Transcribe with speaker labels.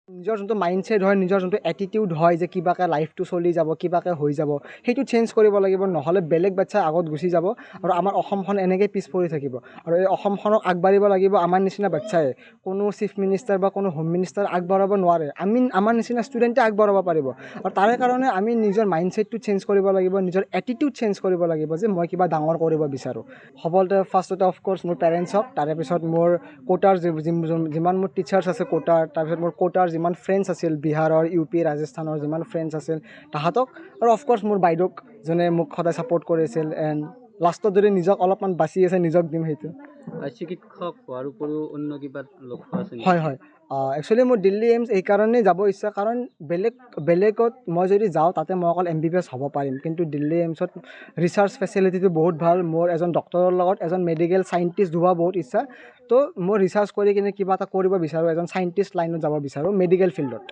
Speaker 1: নিজৰ যোনটো মাইণ্ডছেট হয়, নিজৰ যোনটো এটিটিউড হয় যে কিবাকৈ লাইফটো চলি যাব, কিবাকৈ হৈ যাব, সেইটো চেঞ্জ কৰিব লাগিব। নহ'লে বেলেগ বাচ্ছা আগত গুচি যাব আৰু আমাৰ অসমখন এনেকৈ পিছ পৰি থাকিব। আৰু এই অসমখনক আগবাঢ়িব লাগিব আমাৰ নিচিনা বাচ্ছাই। কোনো চিফ মিনিষ্টাৰ বা কোনো হোম মিনিষ্টাৰ আগবঢ়াব নোৱাৰে, আমাৰ নিচিনা ষ্টুডেণ্টে আগবঢ়াব পাৰিব। আৰু তাৰে কাৰণে আমি নিজৰ মাইণ্ডছেটটো চেঞ্জ কৰিব লাগিব, নিজৰ এটিটিউড চেঞ্জ কৰিব লাগিব যে মই কিবা ডাঙৰ কৰিব বিচাৰোঁ। সফলতে ফাৰ্ষ্টতে অফক'ৰ্ছ মোৰ পেৰেণ্টছক, তাৰে পিছত মোৰ কোটাৰ যিমান মোৰ টিচাৰ্ছ আছে কোটাৰ, তাৰপিছত মোৰ কোটাৰ যিমান ফ্ৰেণ্ডছ আছিল বিহাৰৰ, ইউ পি, ৰাজস্থানৰ যিমান ফ্ৰেণ্ডছ আছিল তাহাঁতক, আৰু অফক'ৰ্ছ মোৰ বাইদেউক যোনে মোক সদায় ছাপোৰ্ট কৰিছিল। এণ্ড লাষ্টত যদি নিজক অলপমান বাচি আছে নিজক দিম সেইটো।
Speaker 2: চিকিৎসক হোৱাৰ উপৰিও অন্য কিবা লক্ষ্য আছে?
Speaker 1: হয়। একচুৱেলি মোৰ দিল্লী এইমছ এইকাৰণেই যাব ইচ্ছা, কাৰণ বেলেগত মই যদি যাওঁ তাতে মই অকল MBBS হ'ব পাৰিম, কিন্তু দিল্লী এইমছত ৰিচাৰ্চ ফেচিলিটিটো বহুত ভাল। মোৰ এজন ডক্টৰৰ লগত এজন মেডিকেল চাইণ্টিষ্ট হোৱা বহুত ইচ্ছা। তো মই ৰিচাৰ্চ কৰি কিনে কিবা এটা কৰিব বিচাৰোঁ, এজন চাইণ্টিষ্ট লাইনত যাব বিচাৰোঁ মেডিকেল ফিল্ডত।